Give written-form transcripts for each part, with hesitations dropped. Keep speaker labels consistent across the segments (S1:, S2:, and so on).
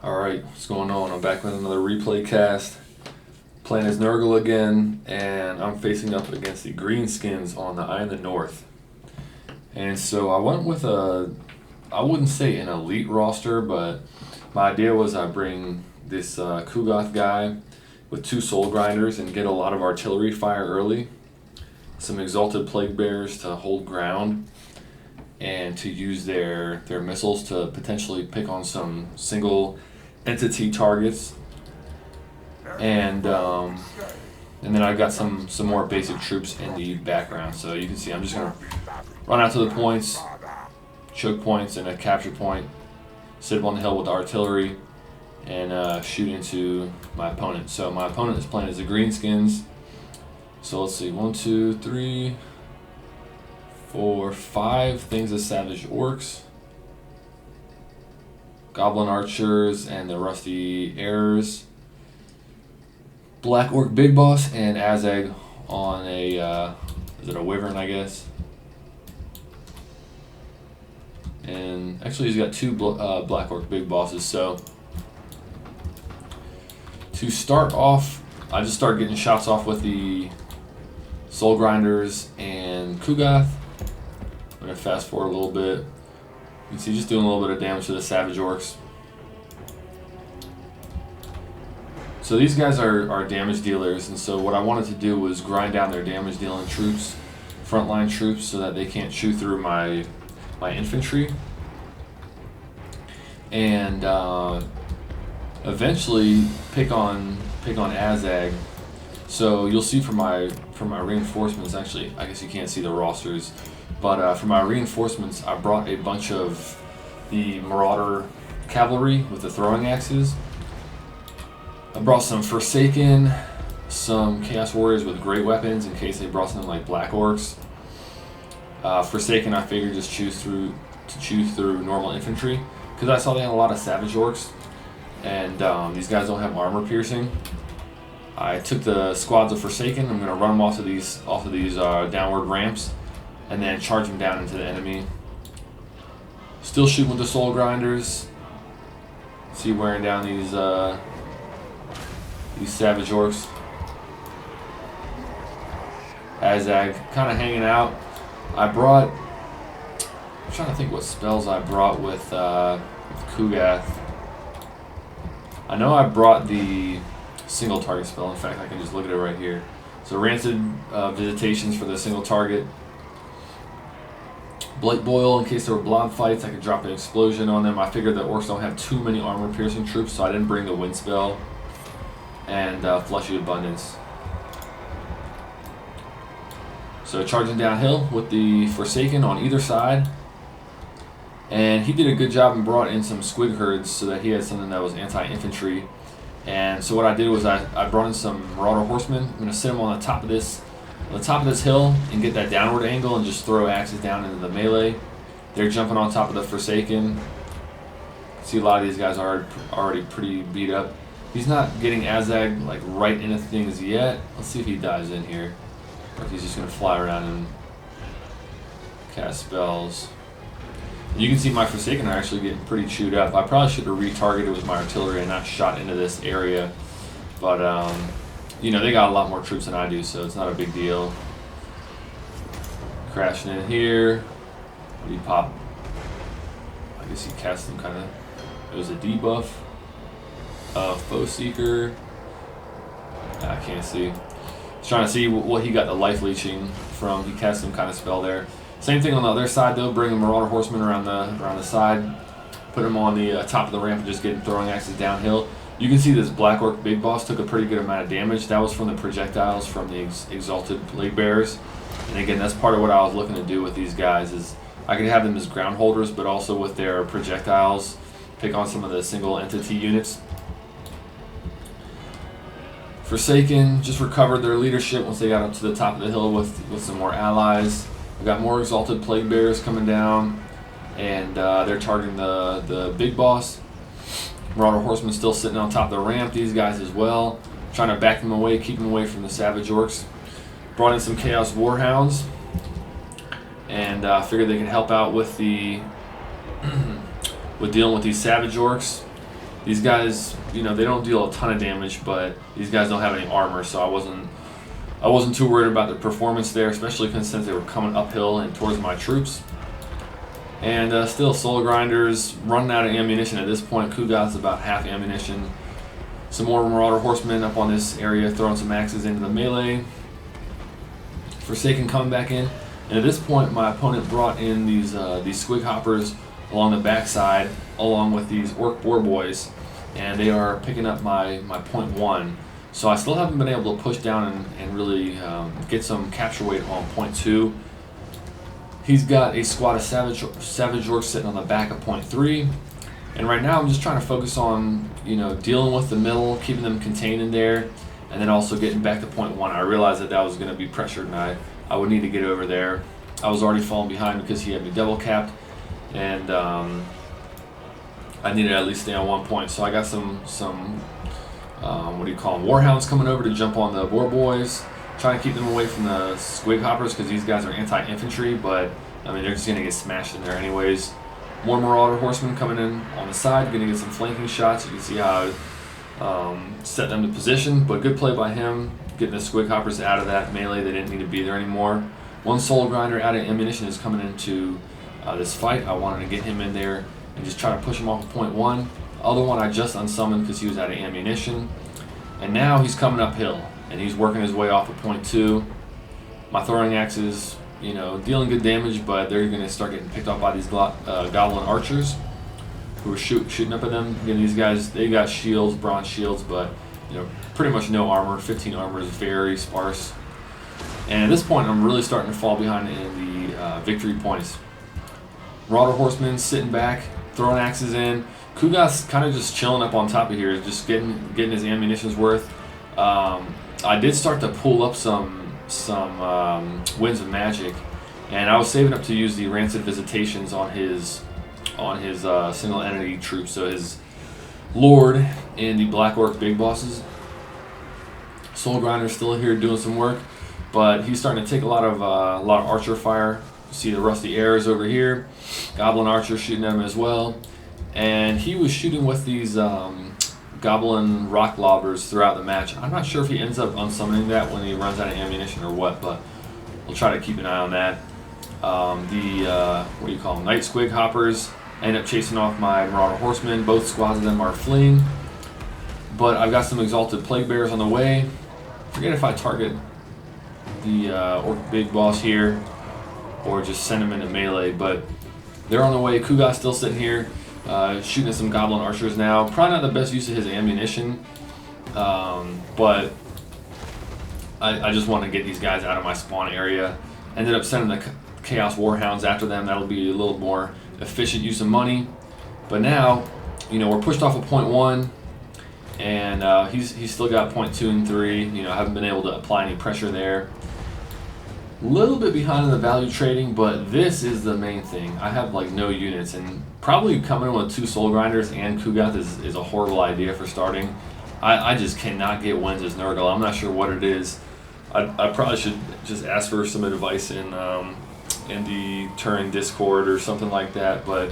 S1: Alright, what's going on? I'm back with another replay cast. Playing as Nurgle again, and I'm facing up against the Greenskins on the Eye of the North. And so I went with I wouldn't say an elite roster, but my idea was I bring this Kugoth guy with 2 Soul Grinders and get a lot of artillery fire early. Some Exalted Plague Bearers to hold ground and to use their missiles to potentially pick on some single entity targets, and then I've got some more basic troops in the background. So you can see I'm just gonna run out to the points, choke points, and a capture point, sit up on the hill with the artillery, and shoot into my opponent. So my opponent is playing as the Greenskins. So let's see, 1, 2, 3, 4, 5 things of Savage Orcs, Goblin Archers, and the Rusty Arrows, Black Orc Big Boss, and Azhag on a, is it a Wyvern, I guess? And actually he's got 2 Black Orc Big Bosses. So to start off, I just start getting shots off with the Soul Grinders and Kugoth. I'm going to fast forward a little bit. You can see just doing a little bit of damage to the Savage Orcs. So these guys are damage dealers, and so what I wanted to do was grind down their damage dealing troops, frontline troops, so that they can't chew through my infantry. And eventually pick on Azhag. So you'll see from my reinforcements, actually, I guess you can't see the rosters, but for my reinforcements, I brought a bunch of the Marauder cavalry with the throwing axes. I brought some Forsaken, some Chaos Warriors with great weapons in case they brought something like Black Orcs. Forsaken, I figured just chew through normal infantry, because I saw they had a lot of Savage Orcs, and these guys don't have armor piercing. I took the squads of Forsaken. I'm going to run them off of these downward ramps, and then charge them down into the enemy. Still shooting with the Soul Grinders. See, wearing down these Savage Orcs. Azhag kind of hanging out. I'm trying to think what spells I brought with Kugoth. I know I brought the single target spell. In fact, I can just look at it right here. So Rancid Visitations for the single target. Blight Boil in case there were blob fights. I could drop an explosion on them. I figured that orcs don't have too many armor piercing troops, so I didn't bring the wind spell. And Fleshy Abundance. So charging downhill with the Forsaken on either side. And he did a good job and brought in some squig herds so that he had something that was anti-infantry. And so what I did was I brought in some Marauder Horsemen. I'm going to sit them on the top of this hill and get that downward angle and just throw axes down into the melee. They're jumping on top of the Forsaken. See, a lot of these guys are already pretty beat up. He's not getting Azhag like right into things yet. Let's see if he dives in here, or if he's just going to fly around and cast spells. You can see my Forsaken are actually getting pretty chewed up. I probably should have retargeted with my artillery and not shot into this area. But, you know, they got a lot more troops than I do, so it's not a big deal. Crashing in here. What do you pop? I guess he cast some kind of... It was a debuff. Foe Seeker. I can't see. Just trying to see what he got the life leeching from. He cast some kind of spell there. Same thing on the other side though, bringing Marauder Horsemen around the side, put them on the top of the ramp and just getting throwing axes downhill. You can see this Black Orc Big Boss took a pretty good amount of damage. That was from the projectiles from the Exalted Plague Bearers. And again, that's part of what I was looking to do with these guys is I could have them as ground holders, but also with their projectiles, pick on some of the single entity units. Forsaken just recovered their leadership once they got up to the top of the hill with some more allies. We got more Exalted Plague Bearers coming down, and they're targeting the Big Boss. Marauder Horsemen still sitting on top of the ramp. These guys as well, trying to back them away, keep them away from the Savage Orcs. Brought in some Chaos Warhounds, and figured they could help out with the with dealing with these Savage Orcs. These guys, they don't deal a ton of damage, but these guys don't have any armor, so I wasn't too worried about their performance there, especially since they were coming uphill and towards my troops. And still, Soul Grinders running out of ammunition at this point. Kugath's about half ammunition. Some more Marauder Horsemen up on this area, throwing some axes into the melee. Forsaken coming back in. And at this point, my opponent brought in these Squig Hoppers along the backside, along with these Orc Boar Boys. And they are picking up my point 1. So I still haven't been able to push down and really get some capture weight on point 2. He's got a squad of Savage Orcs sitting on the back of point 3. And right now I'm just trying to focus on, dealing with the middle, keeping them contained in there, and then also getting back to point 1. I realized that was going to be pressured, and I would need to get over there. I was already falling behind because he had me double capped, and I needed to at least stay on 1 point. So I got some Warhounds coming over to jump on the Boar Boys. Trying to keep them away from the Squig Hoppers because these guys are anti-infantry, but they're just going to get smashed in there anyways. More Marauder Horsemen coming in on the side, going to get some flanking shots. You can see how I set them to position, but good play by him, getting the Squig Hoppers out of that melee. They didn't need to be there anymore. One Soul Grinder out of ammunition is coming into this fight. I wanted to get him in there and just try to push him off of point 1. Other one I just unsummoned because he was out of ammunition. And now he's coming uphill, and he's working his way off of point 2. My throwing axes, dealing good damage, but they're going to start getting picked off by these Goblin Archers who are shooting up at them. Again, these guys, they got shields, bronze shields, but pretty much no armor. 15 armor is very sparse. And at this point, I'm really starting to fall behind in the victory points. Marauder Horsemen sitting back, throwing axes in. Kugath's kind of just chilling up on top of here, just getting his ammunition's worth. I did start to pull up some Winds of Magic, and I was saving up to use the Rancid Visitations on his single entity troops, so his Lord and the Black Orc Big Bosses. Soul Grinder's still here doing some work, but he's starting to take a lot of archer fire. You see the rusty arrows over here. Goblin Archer shooting at him as well. And he was shooting with these Goblin Rock Lobbers throughout the match. I'm not sure if he ends up unsummoning that when he runs out of ammunition or what, but we'll try to keep an eye on that. Night Squig Hoppers end up chasing off my Marauder Horsemen. Both squads of them are fleeing. But I've got some Exalted Plague Bears on the way. Forget if I target the Orc Big Boss here or just send them into melee, but they're on the way. Kugath's still sitting here. Shooting at some Goblin Archers now. Probably not the best use of his ammunition, but I just want to get these guys out of my spawn area. Ended up sending the Chaos Warhounds after them. That'll be a little more efficient use of money. But now, we're pushed off of point 1, and he's still got point 2 and 3. I haven't been able to apply any pressure there. A little bit behind in the value trading, but this is the main thing. I have no units, and probably coming in with 2 Soul Grinders and Kugath is a horrible idea for starting. I just cannot get wins as Nurgle. I'm not sure what it is. I probably should just ask for some advice in the Turing Discord or something like that, but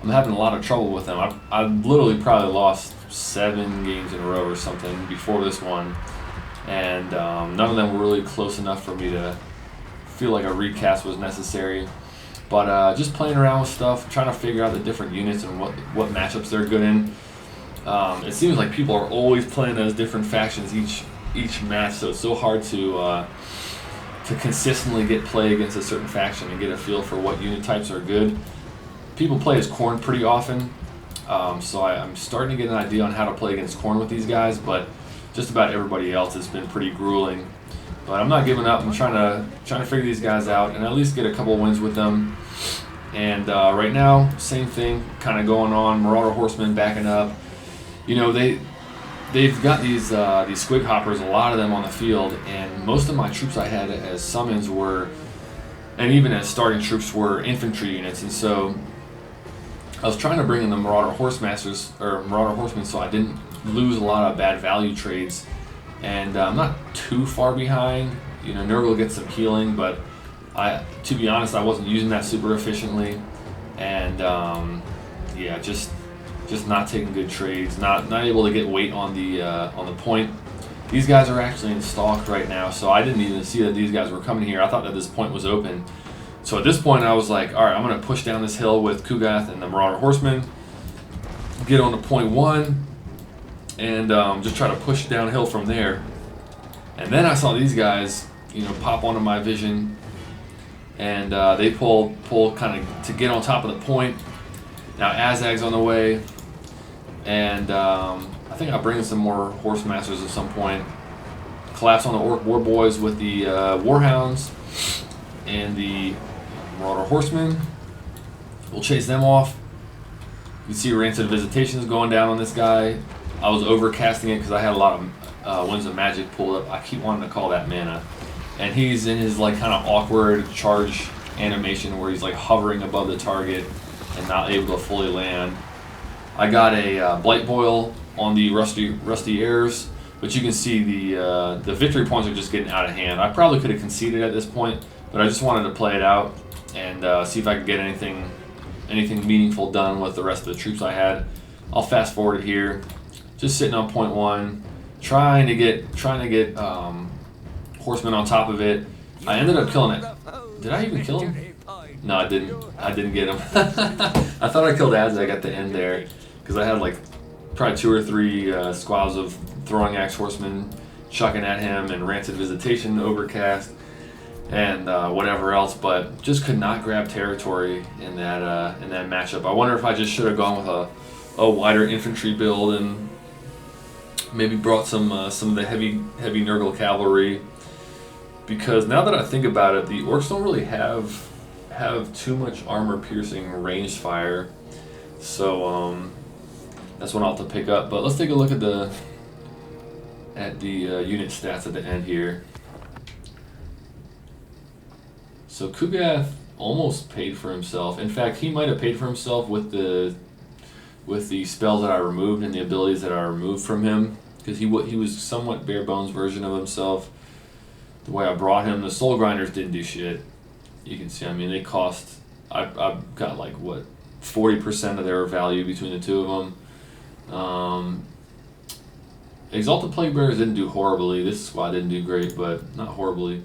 S1: I'm having a lot of trouble with them. I've literally probably lost 7 games in a row or something before this one, and none of them were really close enough for me to feel like a recast was necessary. But just playing around with stuff, trying to figure out the different units and what matchups they're good in. It seems like people are always playing as different factions each match, so it's so hard to consistently get play against a certain faction and get a feel for what unit types are good. People play as Khorne pretty often, so I'm starting to get an idea on how to play against Khorne with these guys, but just about everybody else has been pretty grueling. But I'm not giving up. I'm trying to figure these guys out and at least get a couple wins with them. And right now, same thing kind of going on. Marauder Horsemen backing up. They've got these Squig Hoppers, a lot of them on the field, and most of my troops I had as summons were, and even as starting troops, were infantry units. And so I was trying to bring in the Marauder Horsemen so I didn't lose a lot of bad value trades. And I'm not too far behind. Nurgle gets some healing, but to be honest, I wasn't using that super efficiently. And just just not taking good trades, not able to get weight on the point. These guys are actually in stalk right now, so I didn't even see that these guys were coming here. I thought that this point was open. So at this point, I was like, all right, I'm going to push down this hill with Kugath and the Marauder Horsemen, get on to point 1, and just try to push downhill from there. And then I saw these guys, pop onto my vision, and they pull kind of to get on top of the point. Now Azhag's on the way, and I think I'll bring in some more Horse Masters at some point. Collapse on the Orc War Boys with the Warhounds and the Marauder Horsemen. We'll chase them off. You can see Rancid Visitations going down on this guy. I was overcasting it because I had a lot of Winds of Magic pulled up. I keep wanting to call that mana. And he's in his like kind of awkward charge animation where he's like hovering above the target and not able to fully land. I got a Blight Boil on the Rusty Airs, but you can see the victory points are just getting out of hand. I probably could have conceded at this point, but I just wanted to play it out and see if I could get anything meaningful done with the rest of the troops I had. I'll fast forward it here, just sitting on point 1, trying to get horsemen on top of it. I ended up killing it. Did I even kill him? No, I didn't. I didn't get him. I thought I killed Azhag at the end there because I had like probably 2 or 3 squads of throwing axe horsemen chucking at him and Rancid Visitation overcast and whatever else, but just could not grab territory in that matchup. I wonder if I just should have gone with a wider infantry build and maybe brought some of the heavy Nurgle cavalry, because now that I think about it, the orcs don't really have too much armor piercing ranged fire, so that's what I'll have to pick up. But let's take a look at the unit stats at the end here. So Kugath almost paid for himself. In fact, he might have paid for himself with the spells that I removed and the abilities that I removed from him, because he was somewhat bare bones version of himself. The way I brought him, the Soul Grinders didn't do shit. You can see, I mean, they cost, I've got like, what, 40% of their value between the two of them. Exalted Plague Bearers didn't do horribly. This squad didn't do great, but not horribly.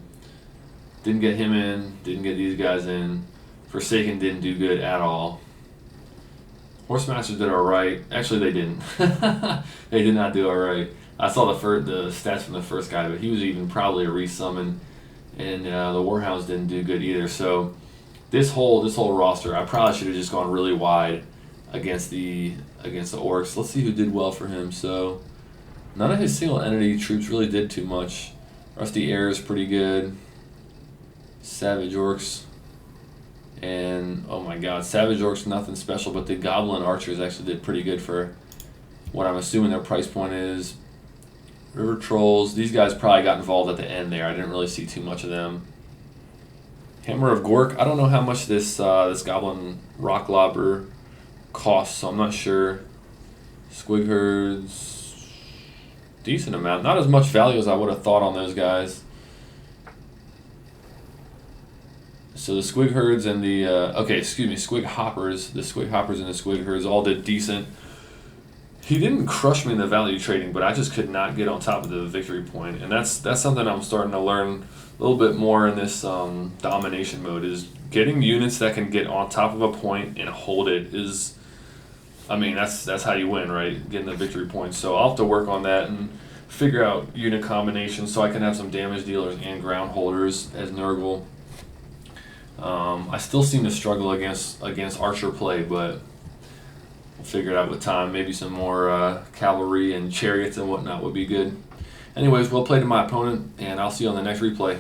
S1: Didn't get him in, didn't get these guys in. Forsaken didn't do good at all. Horsemasters did alright. Actually, they didn't. They did not do alright. I saw the stats from the first guy, but he was even probably a resummon, and the Warhounds didn't do good either. So this whole roster, I probably should have just gone really wide against the orcs. Let's see who did well for him. So none of his single entity troops really did too much. Rusty Air is pretty good. Savage Orcs. And, oh my god, Savage Orcs, nothing special, but the Goblin Archers actually did pretty good for what I'm assuming their price point is. River Trolls, these guys probably got involved at the end there. I didn't really see too much of them. Hammer of Gork, I don't know how much this Goblin Rock Lobber costs, so I'm not sure. Squig Herds, decent amount. Not as much value as I would have thought on those guys. So the Squig Herds and the, Squig Hoppers. The Squig Hoppers and the Squig Herds all did decent. He didn't crush me in the value trading, but I just could not get on top of the victory point. And that's something I'm starting to learn a little bit more in this domination mode, is getting units that can get on top of a point and hold it is, I mean, that's how you win, right? Getting the victory points. So I'll have to work on that and figure out unit combinations so I can have some damage dealers and ground holders as Nurgle. I still seem to struggle against archer play, but we'll figure it out with time. Maybe some more cavalry and chariots and whatnot would be good. Anyways, well played to my opponent, and I'll see you on the next replay.